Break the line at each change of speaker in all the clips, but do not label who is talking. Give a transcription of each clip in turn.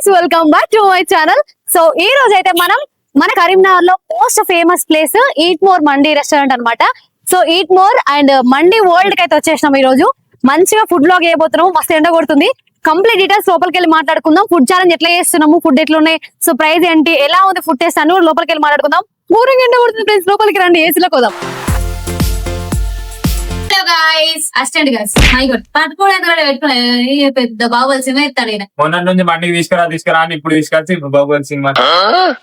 Guys welcome back to my channel. So ఈ రోజు అయితే మనం మన కరీంనగర్ లో most famous place eat more Mandi restaurant అన్నమాట. So eat more and Mandi world కి అయితే వచ్చేసినాం. ఈ రోజు మంచిగా ఫుడ్ బ్లాగ్ చేయబోతున్నాము. మస్తు ఎండ కొడుతుంది. కంప్లీట్ డీటెయిల్స్ లోపలికి వెళ్ళి మాట్లాడుకుందాం. ఫుడ్ ఛాలెంజ్ ఎట్లా చేస్తున్నాము, ఫుడ్ ఎట్లున్నాయి, సో ప్రైస్ ఏంటి, ఎలా ఉంది ఫుడ్ టేస్ట్ అని లోపలికి వెళ్ళి మాట్లాడుకుందాం. ఊరికి ఎండ కొడుతుంది ఫ్రెండ్స్, లోపలికి రండి, ఏసీలోకి పోదాం. అసిస్టెంట్ గైస్ మై గుడ్ పెద్ద బాహుబలి సినిమా ఎత్తాడు ఈయన.
మొన్నటి నుంచి మండికి తీసుకురా అని ఇప్పుడు తీసుకొచ్చి ఇప్పుడు బాహుబలి సినిమా.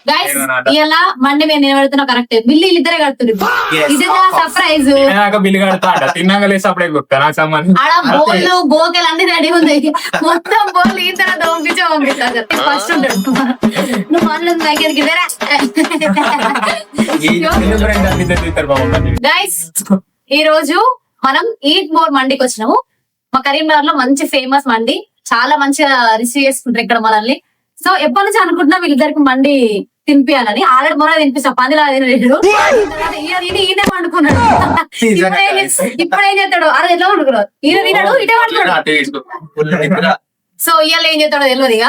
గైస్ ఇలా మండి మేము నిలబెడుతున్నా కరెక్ట్. బిల్లు ఇద్దరే కడుతున్నారు. ఇది సర్ప్రైజ్.
బిల్లు కడతా తిన్నాక లేసి అప్పుడే గుర్తా నాకు సంబంధం.
ఆడ బోళ్ళు బోకెలు అన్ని రెడీ ఉంది. మొత్తం బోళ్ళు ఈ తర్వాత పంపిస్తారు. ఫస్ట్ ఉంటాడు నువ్వు మనలో దగ్గరికి గైస్. ఈ రోజు మనం ఈట్ మోర్ మండికి వచ్చినాము. మా కరీంనగర్ లో మంచి ఫేమస్ మండి, చాలా మంచిగా రిసీవ్ చేసుకుంటారు ఇక్కడ మనల్ని. సో ఎప్పటి నుంచి అనుకుంటున్నా వీళ్ళిద్దరికి మండి తినిపియాలని. ఆల్రెడీ మొన్న తినిపిస్తాం, పందిలా తినలేడు. ఈయనే వండుకున్నాడు. ఇప్పుడు ఏం చేస్తాడు, అది ఎట్లా వండుకున్నాడు, ఈయన తినడు ఇటే వండుకున్నాడు. సో ఇవాళ ఏం చేస్తాడో తెలియదు. ఇక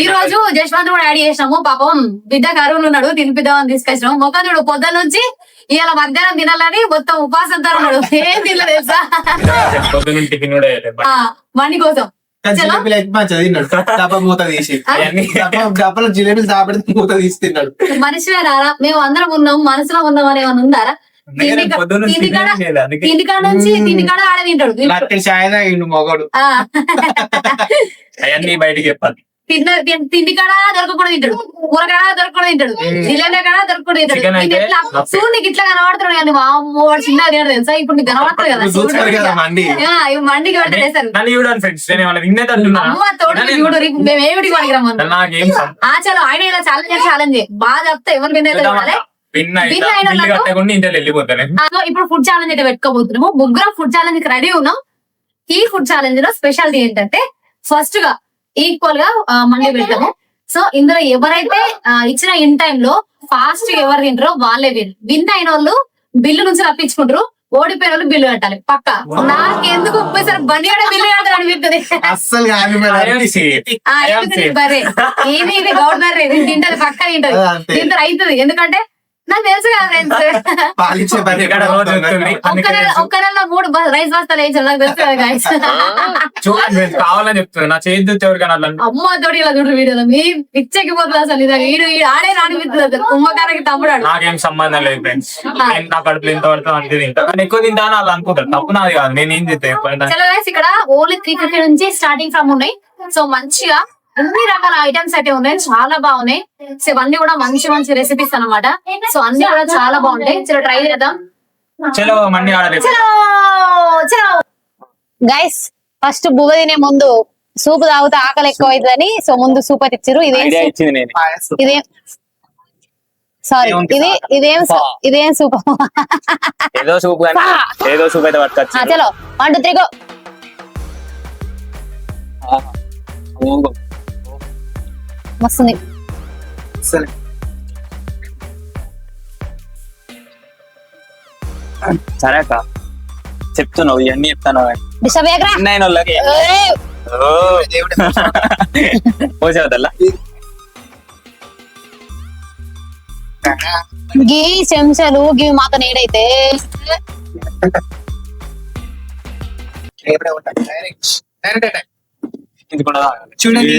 ఈ రోజు జశ్వంత్ కూడా యాడ్ చేసినాము. పాపం బిడ్డ కరువులు ఉన్నాడు, తినిపిద్దామని తీసుకొచ్చినాము. మొక్కనుడు పొద్దున్న నుంచి ఇవాళ మధ్యాహ్నం తినాలని మొత్తం ఉపాసంతో ఉన్నాడు. ఏం తినలేదు తెలుసా మండి కోసం. మనిషి రారా, మేము అందరం ఉన్నాం, మనసులో ఉన్నాం అని ఏమైనా ఉందారా? తిండికాడ నుంచి తిండికాడ ఆడ తింటాడు.
అవన్నీ బయటికి చెప్పాలి.
తిండికాడ దొరకకుండా తింటాడు, కూరగాడ దొరకకుండా తింటాడు, జిలేబీ కాడ దొరకకుండా తింటాడు. సూర్యునికి ఇట్లా కనబడుతున్నాడు కానీ వాడు చిన్న తినడు తెలుసా. ఇప్పుడు నీకు కనబడుతుంది కదా మండికి పట్టేస్తారు. అమ్మ తోడు చూడు, మేము ఏమిటికి పనికిరాము. చలో ఆయన ఇలా ఛాలెంజ్ బాగా చెప్తా ఎవరు వినేది. ఇప్పుడు ఫుడ్ ఛాలెంజ్ అయితే పెట్టుకోబోతున్నాము. ముగ్గురం ఫుడ్ ఛాలెంజ్ రెడీ ఉన్నాం. ఈ ఫుడ్ ఛాలెంజ్ లో స్పెషాలిటీ ఏంటంటే ఫస్ట్ గా ఈక్వల్ గా మండి పెడతాము. సో ఇందులో ఎవరైతే ఇచ్చిన ఇన్ టైమ్ లో ఫాస్ట్ ఎవరు తింటారో వాళ్ళే విన్ అయిన వాళ్ళు బిల్లు నుంచి రప్పించుకుంటారు. ఓడిపోయిన వాళ్ళు బిల్లు కట్టాలి పక్కా. నాకెందుకు ఒప్పేసారి బండి కూడా బిల్లు కట్టాలి అనిపిస్తుంది. బరే ఏమి ఇది గౌడ్ బర్రే తింటది, పక్కా తింటది, తింటారు అవుతుంది. ఎందుకంటే నాకు తెలుసు కదా ఫ్రెండ్స్, ఒక్క నెలలో 3 రైస్ బస్తాలు వేయించాలి. నాకు తెలుసు కదా గైస్.
కావాలని చెప్తుంది నా చేతి
అమ్మ తోటి ఇలా చూడు వీడియోలో మీ పిచ్చెక్కిపోతుంది అసలు. ఇది ఆడే రానిపిస్తుంది అసలు. కుంభకారకి తమ్ముడు
నాకేం సంబంధం లేదు ఫ్రెండ్స్. నా కడుపులో ఎంత పడుతుంది అంతే తింటా. కానీ ఎక్కువ తింటా అని వాళ్ళు అనుకుంటారు. తప్పు నాది కాదు, నేనేం చేస్తాను.
చలో గైస్, ఇక్కడ ఓన్లీ 350 నుంచి స్టార్టింగ్ ఫ్రమ్ ఉన్నాయి. సో మంచిగా అన్ని రకాల ఐటమ్స్ అయితే ఉన్నాయి, చాలా బాగున్నాయి. సో ఇవన్నీ కూడా మంచి మంచి రెసిపీస్ అన్నమాట. సో అన్ని కూడా చాలా బాగుంటాయి. చలో ట్రై చేద్దాం.
చలో మండి
గైస్, ఫస్ట్ బువ్వ తినే ముందు సూప్ తాగితే ఆకలి ఎక్కువ అవుతుందని సో ముందు సూప్ అయితే ఇచ్చారు. ఇదేం సారీ ఇదేం సూప్,
ఏదో సూప్ ఏదో సూప్ అయితే పట్టుకొచ్చు.
చలో 1 2 3 గో. మస్తుంది.
సరే అక్క చెప్తున్నావు, ఇవన్నీ చెప్తాను.
గీ చెంచాలు గివి మాతో నేడైతే
చూడండి,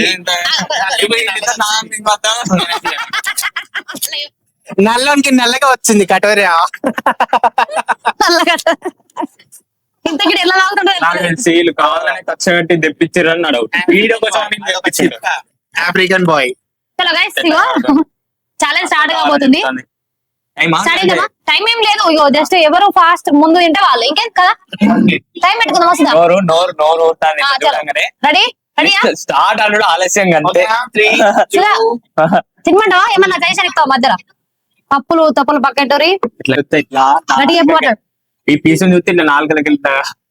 నల్లోనికి నల్లగా వచ్చింది కటోరియా.
ఇంతకీ ఎలా
తాగుతుంటారు కావాలని కష్టపెట్టి తెప్పించారు అన్నాడు.
African boy.
చలో గైస్, ఛాలెంజ్ స్టార్ట్ కాబోతుంది. టైం ఏం లేదు, ఇగో జస్ట్ ఎవరు ఫాస్ట్ ముందు తింటే వాళ్ళు. ఇంకేం కదా టైం పెట్టుకుందాం. రెడీ
స్టార్ట్ అన్నాడు ఆలస్యంగా.
తినమంటావా? ఏమన్నా టెన్షన్ ఇస్తావు మధ్యలో? పప్పులు తప్పులు పక్కెట్టరి
ఈ పీసు చూస్తే ఇట్లా నాలుగు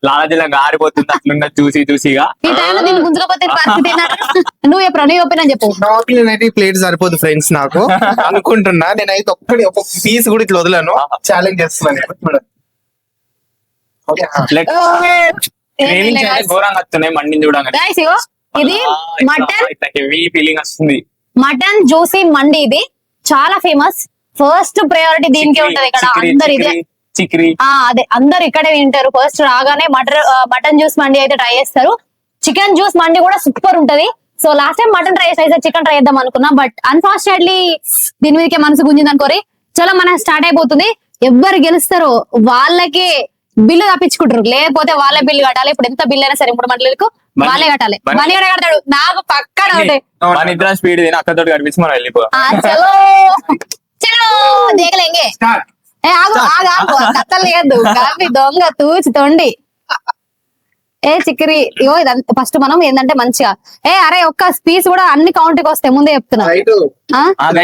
లాలజీలాగా ఆరిపోతుంది. అట్లున్న చూసిగా
ఈ టైంలో దీన్ని గుంజుకపోతే నువ్వు ఎప్పుడు నీ ఒపీనియన్ చెప్పు.
అయితే ప్లేట్ సరిపోదు ఫ్రెండ్స్ నాకు అనుకుంటున్నా. నేనైతే ఒక్క పీస్ కూడా ఇట్లా వదలను. ఛాలెంజ్ చేస్తున్నాను.
ఘోరంగా వస్తున్నాయి మండిని చూడంగా.
ఇది మటన్
హెవీ ఫీలింగ్ వస్తుంది.
మటన్ జ్యూసీ మండి, ఇది చాలా ఫేమస్. ఫస్ట్ ప్రయారిటీ దీనికే ఉంటది ఇక్కడ. అందరు ఇదే
చిక్రీ
అదే అందరు ఇక్కడే తింటారు. ఫస్ట్ రాగానే మటన్ జ్యూస్ మండి అయితే ట్రై చేస్తారు. చికెన్ జ్యూస్ మండి కూడా సూపర్ ఉంటది. So last time mutton try చేస్తే చికెన్ ట్రై చేద్దాం అనుకున్నా, బట్ అన్ఫార్చునేట్లీ దీని మీదకే మనసు గుంజింది అనుకోరి. చలో మన స్టార్ట్ అయిపోతుంది. ఎవ్వరు గెలుస్తారో వాళ్ళకే బిల్లు తప్పించుకుంటారు, లేకపోతే వాళ్ళే బిల్లు కట్టాలి. ఇప్పుడు ఎంత బిల్ అయినా సరే 3 మంటలకు వాళ్ళే కట్టాలి. మళ్ళీ కడతాడు, నాకు పక్కా డౌటే.
మన స్పీడ్ అక్కతో కనిపించి మనం వెళ్ళిపో.
చలో చలో దేగలేంగే. ఆగు ఆగు ఆగు, కత్తలు లేదు కాఫీ దొంగ తూచి తొండి. చిక్కిరి ఇగో ఇదంతా ఫస్ట్ మనం ఏంటంటే మంచిగా అరే ఒక్క పీస్ కూడా అన్ని కౌంట్కి వస్తాయి ముందే చెప్తున్నా. అరే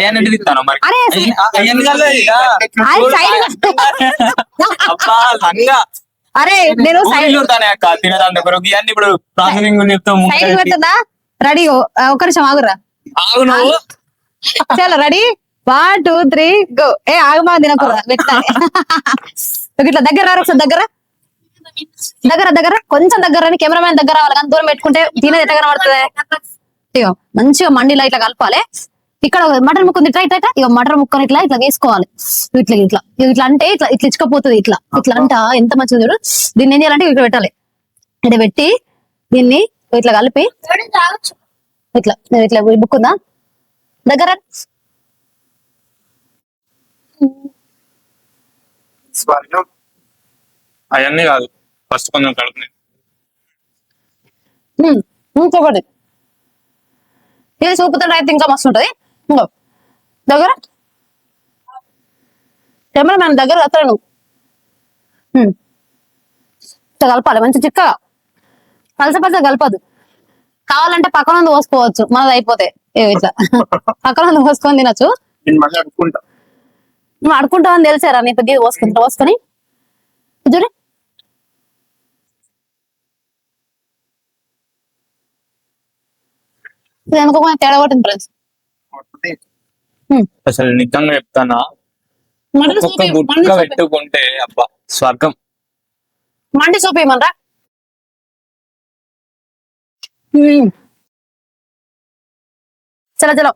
అరే నేను
ఇప్పుడు
సైడ్ పెడుతుందా? రెడీ ఒక్క నిమిషం ఆగురా. చలో రెడీ 1 2 3 గో. ఆగమా తినకూడదా ఇట్లా దగ్గర రారు, ఒకసారి దగ్గర దగ్గర దగ్గర కొంచెం దగ్గర రండి. కెమెరామెన్ దగ్గర రావాలి, కానీ దూరం పెట్టుకుంటే తినేది ఎట్లా కనబడుతుంది. ఇగో మంచిగా మండిలో ఇట్లా కలపాలి. ఇక్కడ మటన్ ముక్క ఉంది, ఇట్లా ఇట్లా ఇక మటన్ ముక్కని ఇట్లా ఇట్లా వేసుకోవాలి. ఇట్లా ఇట్లా ఇట్లా అంటే ఇట్లా ఇట్లా ఇచ్చుకపోతుంది. ఇట్లా ఇట్లా అంట ఎంత మంచిది చూడు. దీన్ని ఏం చేయాలంటే ఇక్కడ పెట్టాలి. ఇక్కడ పెట్టి దీన్ని ఇట్లా కలిపి ఇట్లా ఇట్లా బుక్ ఉందా దగ్గర
అవన్నీ కాదు, ఫస్ట్ కొంచెం కడుపుని
ఇంకొకటి ఇది చూపుతుంటే అయితే ఇంకా మస్తు ఉంటది. ఇంకో దగ్గర కెమెరా మ్యాన్ దగ్గర అతను నువ్వు ఇట్లా కలపాలి మంచి చిక్కగా. పలస కలపదు. కావాలంటే పక్కన పోసుకోవచ్చు, మనది అయిపోతే ఇట్లా పక్కన పోసుకొని తినొచ్చు. నువ్వు అడుకుంటావని తెలిసారా నీకు? ఇది పోసుకొని చూడు. అనుకోకుండా తేడా కొట్టింది ఫ్రెండ్స్.
అసలు నిజంగా చెప్తానా, గుడ్గా పెట్టుకుంటే అబ్బా స్వర్గం.
మండి సూప్ ఏమనరా? చలో చలో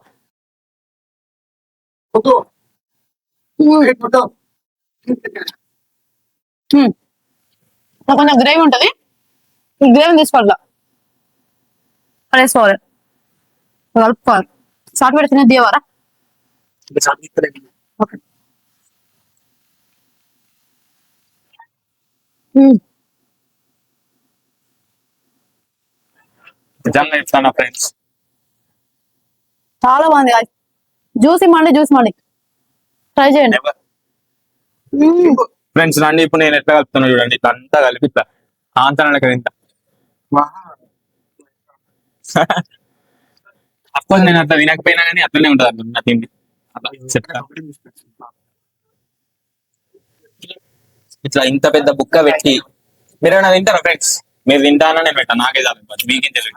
కొంచెం గ్రేవీ ఉంటది. ఈ గ్రేవీ తీసుకోవాలి, వేసుకోవాలి, కలుపుకోవాలి. షార్ట్ పెడితేనే దియవారా.
నిజంగా చెప్తానా ఫ్రెండ్స్,
చాలా బాగుంది. జ్యూసీ మండి ట్రై చేయండి
ఫ్రెండ్స్. రండి ఇప్పుడు నేను ఎట్లా కలుపుతున్నా చూడండి. ఇట్లా అంతా కలిపి ఇట్లా ఆంతనాలకు ఇంత అఫ్కోర్స్ నేను అట్లా వినకపోయినా కానీ అట్లనే ఉంటుంది అన్నమాట నా తిండి. అట్లా చెప్తా. ఇట్లా ఇంత పెద్ద బుక్క పెట్టి మీరు ఏమైనా తింటారా ఫ్రెండ్స్? మీరు తింటానా నేను పెట్టా, నాకే చాలు. మీకేం తెలియదు.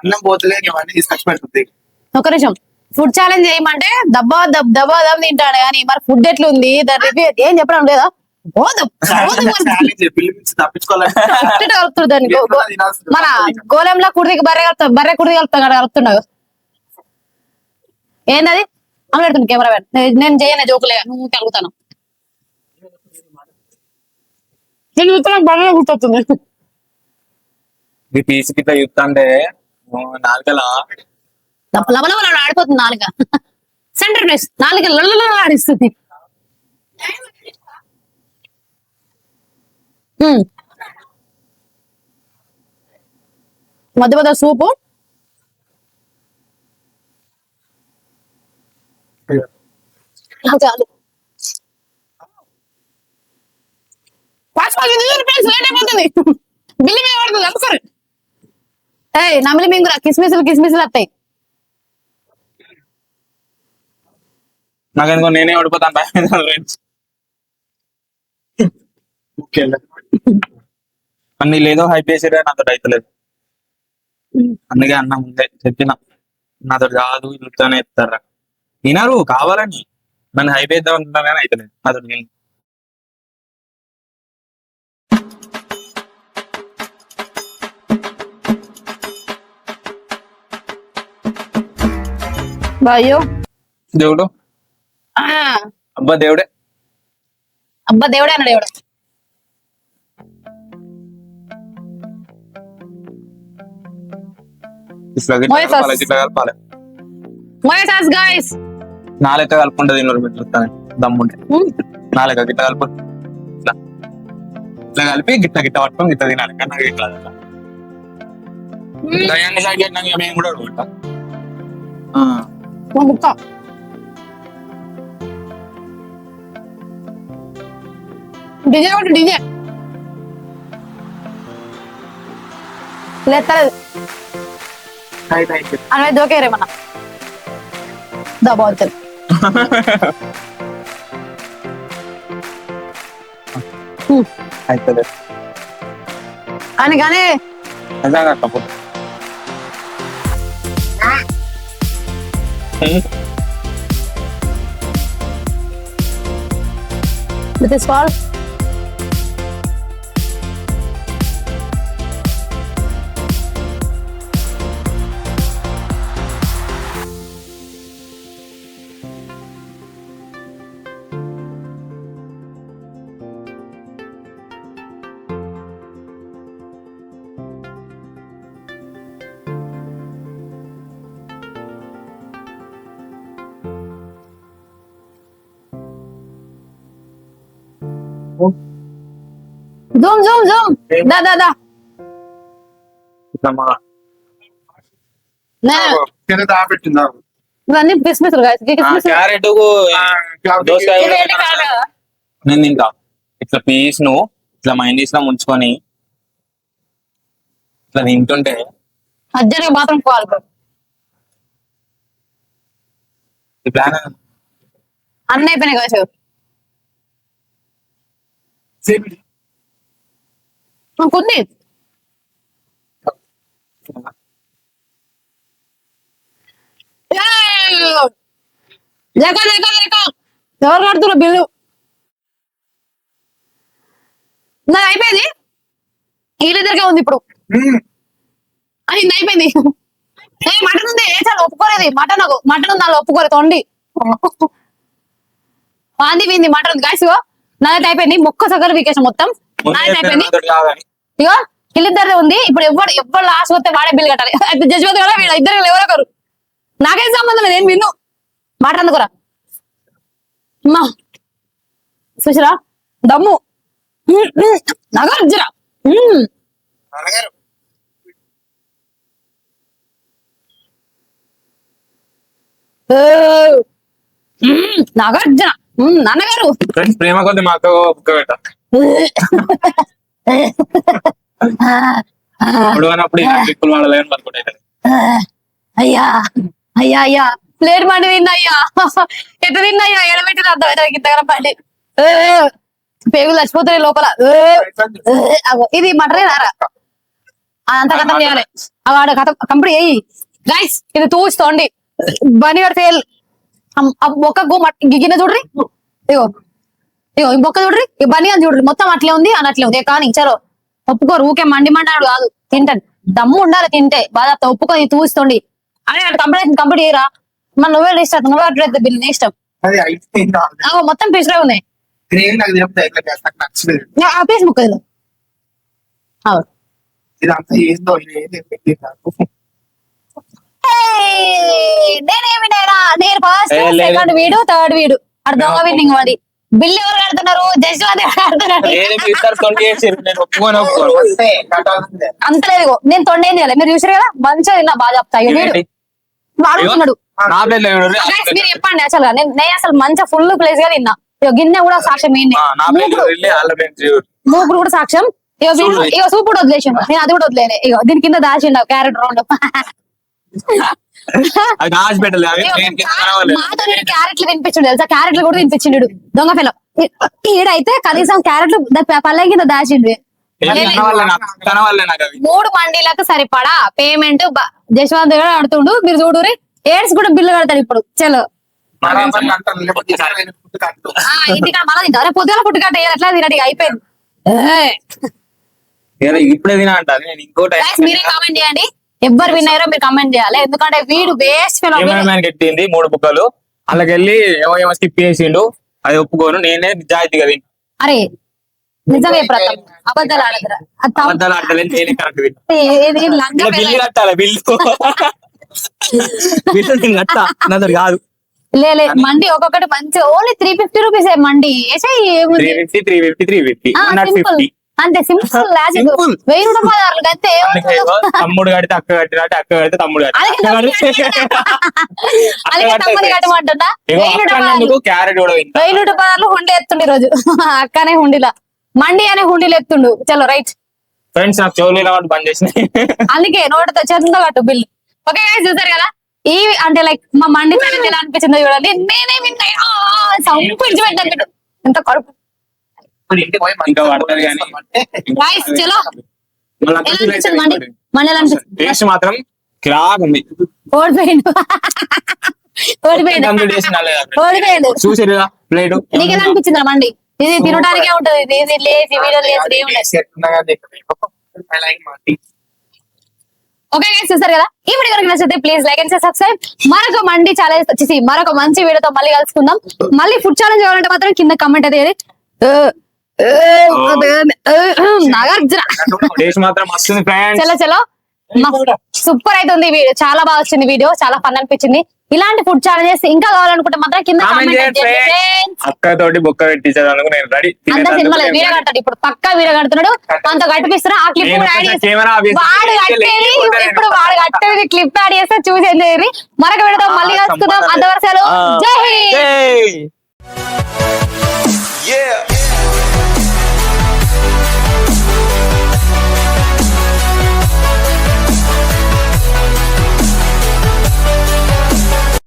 ఒక నిమిషం. ఫుడ్ ఛాలెంజ్ చేయమంటే దబ్బా దబ్బా తింటాడు కానీ మరి ఫుడ్ ఎట్లుంది దాని రివ్యూ ఏం చెప్పడం లేదా? మన గోళంలో కుడికి బర్రె కుడికి కలుపుతున్నావు. ఏంటది అని పెడుతుంది కెమెరా మ్యాన్. నేను చేయను జోకులే, నువ్వు కలుగుతాను. బర్రె గుర్తొస్తుంది.
ఈ పీసుకి ఇట్లా చూస్తా అంటే నాలుగలా
లవలవల ఆడిపోతుంది నాలుక. సెంటర్ ప్లేస్ నాలుక ఆడిస్తుంది. మధ్య మధ్య సూపు చాలు. బిల్లి మీద పడుతుంది అనుకోరు. నమిలి మింగురా, కిస్మిస్లు వస్తాయి.
నాకెందుకో నేనే ఓడిపోతాను ఫ్రెండ్స్. అన్ని లేదో హైప్ చేసేదే నాతో అయితలేదు. అందుకే అన్న ముందే చెప్పిన నాతో కాదు ఇట్లనే ఎత్తారా. వినరు కావాలని నన్ను హైప్ చేద్దాం అనుకుంటాను కానీ అయితలేదు నాతో.
అయ్యో
దేవుడు
ఆ,
అబ్బా దేవుడే
అబ్బా దేవుడే అన్నాడు దేవుడు.
ఇట్లా
మోయ్ ఫస్ట్.
ఇట్లా కలపాలి
మోయసాస్ గాయ్స్.
నా లెక్క కలుపుకుంటే తిన్నారు పెట్టాను దమ్ముంటే నా లెక్క గిట్ట కలుపు ఇట్లా ఇట్లా కలిపి గిట్ట గిట్ట పట్టుకొని గిట్ట తినాలి కన్నా ఇట్లా అట్లా. దయ్యాన్ని సాగేసినాక ఇక మేము కూడా అడుగుతాం
ముక్క డిజే ఒకటి డిజే లేదు అనే దోకేరేమన్నా బాగుంటుంది.
అయితే
అని కానీ
నిజంగా తప్పు
with small zoom zoom zoom దా దా దా
ఇట్లా మా
పెట్టిందా
ఇవన్నీ కిస్మిస్లు guys. ఈ కిస్మిస్లు
క్యారెట్ దోసకాయ
ఇవి ఏంటి కాదు కదా?
నేను తింటా ఇట్లా పీస్ ను ఇట్లా మైనీస్ లో ముంచుకొని ఇట్లా తింటుంటే
అర్జెంట్గా మాత్రం పోవాలి bro.
ఈ ప్లాన్
అన్నీ అయిపోయినాయి కదా కొన్ని లేక లేక లేక ఎవరు కడుతున్నారు బిల్లు నాది అయిపోయింది వీళ్ళిద్దరికే ఉంది ఇప్పుడు అయింది అయిపోయింది మటన్ ఉంది చాలా ఒప్పుకోలేదు మటన్ ఉంది నాలో ఒప్పుకోలేదు తొండి వాంది వింది మటన్ ఉంది గాయస్ నాదైతే అయిపోయింది మొక్క సగలు వీకేషన్ మొత్తం నాదైతే అయిపోయింది ఇగో వీళ్ళిద్దరే ఉంది ఇప్పుడు ఎవరు లాస్ట్ వస్తే వాడే బిల్లు కట్టాలి అయితే జజ్వత్ కూడా వీళ్ళ ఇద్దరు ఎవరొకరు నాకేం సంబంధం లేదు ఏం విన్ను మాట అందుకురా అమ్మా చూసిరా దమ్ము నగర్జరా నాగార్జున నాన్నగారు
ఫ్రెండ్స్ ప్రేమ కొద్ది మా అక్క బుక్క పెట్ట ఇప్పుడు ట్రిప్పులు వాడలేని అనుకుంటాయి
అయ్యా అయ్యా అయ్యా ప్లేట్ మండి తిందయ్యా ఎట్ట తిందయ్యా ఎడబెట్టిన అర్థం ఇంతగల పండి పేగులు చచ్చిపోతాయి లోపల అగో ఇది మటరేనారా అంత కథం చేయాలి వాడు కథ కంప్లీట్ అయ్యి గైస్ ఇది తూచుతోండి బని ఫెయిల్ మొక్కకు గిన్నె చూడ్రి ఇగో ఇగో ఈ మొక్క చూడ్రి ఈ బని అని చూడ్రి మొత్తం అట్లే ఉంది అని అట్లే ఉంది కానీ చలో ఒప్పుకోరు ఊకే మండిమంటాడు కాదు తింటాను దమ్ము ఉండాలి తింటే బాగా ఒప్పుకొని తూచుతోండి అని అటు కంప్లీట్ చేయరా మన నువ్వే ఇష్టం నువ్వే అడ్డు బిల్ నీ ఇష్టం మొత్తం పీసులే ఉన్నాయి ఆ పీస్ ముక్క ఇది
ఇదంతా ఏందో
నేనేమి నేను ఫస్ట్ సెకండ్ వీడు థర్డ్ వీడు అటు దొంగ విన్నింగ్ వాడి బిల్లు ఎవరు కడుతున్నారు జస్వాద్ కడుతున్నారు అంత లేదు నేను తొండేం చేయాలి మీరు చూసారు కదా మంచిగా తిన్నా బాగా చెప్తాయి వీడు వాడుతున్నాడు మీరు చెప్పండి అసలు నేను అసలు మంచిగా ఫుల్ ప్లేస్ గా తిన్నా గిన్నె కూడా సాక్ష్యం ఏంటి మూకుడు కూడా సాక్ష్యం ఇక సూప్ కూడా వదిలేసిండు నేను అది కూడా వదిలేను ఇక దీని కింద దాచిండు క్యారెట్ రౌండ్ మాతో క్యారెట్లు తినిపించిండు తెలుసా క్యారెట్లు కూడా తినిపించిండు దొంగ పిల్ల ఈడైతే కనీసం క్యారెట్లు పల్లె కింద దాచిండు 3 మండీలకు సరిపడా పేమెంట్ జశ్వంత్ కూడా ఆడుతుండు మీరు చూడురి ఏడ్స్ కూడా బిల్లు కడతాడు ఇప్పుడు చలో ఇంటికా మళ్ళీ తింటా పొద్దున పుట్టుకట్ట ఎట్లా తినడి అయిపోయింది
ఇప్పుడే తినా అంట
మీరే కామెంట్ చేయండి ఎవ్వరు విన్ అయ్యారో మీరు కమెంట్ చేయాలి, ఎందుకంటే వీడు వేస్ట్
కెమెరామ్యాన్ కట్టింది 3 బుక్కలు, అలాగెళ్ళి ఏమో స్కిప్ చేసిండు, అది ఒప్పుకోను, నేనే నిజాయితీగా తిన్నా.
అరే నిజంగా ప్రతాప్ అబద్ధాలు ఆడదురా.
అబద్ధాలు ఆడలేదు, నేనే కరెక్ట్ తిన్నా.
లంగా
బిల్లు కట్టాలి, బిల్లు బిల్లు నేను కట్టా, నాతో కాదు.
లే మండి ఒక్కొక్కటి మంచి ఓన్లీ 350 రూపీస్ మండి వేసాయి.
350 350 350 150.
అంతే సింపుల్ లాజిక్.
Simple.
1000 రూపాయలు అంతే.
తమ్ముడు కడితే అక్క కట్టినట్టు, అక్క కడితే తమ్ముడు
అలాగే తమ్ముడు కట్టమంటున్నా. 1000
క్యారెట్ కూడా తింటా.
1000 రూపాయలు హుండీ ఎత్తుండి రోజు అక్కనే హుండీలా మండి అనే హుండీలు ఎత్తుండు. చలో రైట్
ఫ్రెండ్స్, నాకు చెవులు కాబట్టి బంద్ చేసిన.
అందుకే నోటితో చేతులతో కట్టు బిల్లు. ఓకే గైస్, చూసారు కదా ఈ అంటే లైక్ మా మండి ఛాలెంజ్ ఎలా అనిపించిందో చూడండి. నేనే విన్నా సంపించి పెట్టాను మీరు ఎంత కడుపు.
ఇంకా పడుతుంది కానీ
గైస్ చలో ఎలా అనిపించింది మండి? మండి ఎలా అనిపించింది?
టేస్ట్ మాత్రం క్రాక్ ఉంది.
ఓడిపోయిండు ఓడిపోయిండు
కంప్లీట్ చేసిన
ఓడిపోయిండు.
చూసారు ప్లేట్.
నీకు ఎలా అనిపించింది మండి? ఇది తినడానికే ఉంటది, ఇది లేచి వీడియో లేచి ఏముండదు. ఓకే గైస్, చూసారు కదా ఈ వీడియో కనుక నచ్చితే ప్లీజ్ లైక్ అండ్ సబ్స్క్రైబ్. మరొక మండి ఛాలెంజ్ వచ్చేసి మరొక మంచి వీడియోతో మళ్ళీ కలుసుకుందాం. మళ్ళీ ఫుడ్ ఛాలెంజ్ కావాలంటే మాత్రం కింద కమెంట్ అయితే నాగార్జున.
టేస్ట్ మాత్రం వస్తుంది ఫ్రెండ్స్.
చలో చలో సూపర్ అవుతుంది వీడియో, చాలా బాగా వచ్చింది వీడియో, చాలా ఫన్ అనిపించింది. ఇలాంటి ఫుడ్ ఛాలెంజెస్ ఇంకా కావాలనుకుంటే మాత్రం కింద కామెంట్ చేయండి.
అక్క తోటి బొక్క పెట్టించేందుకు నేను రెడీ.
అంత సినిమాలో వీడియో కట్టాడు, ఇప్పుడు పక్కా వీడియో కడుతున్నాడు, అంత కట్టిపిస్తున్నా. ఆ క్లిప్ కూడా యాడ్ చేసి వాడు కట్టేది ఇప్పుడు వాడు కట్టేది క్లిప్ యాడ్ చేస్తే చూసి ఎంజాయ్ చేయండి. మరొక వీడియోతో మళ్ళీ కలుసుకుందాం. అంతవరకు సెలవు. జై హింద్.
Yeah.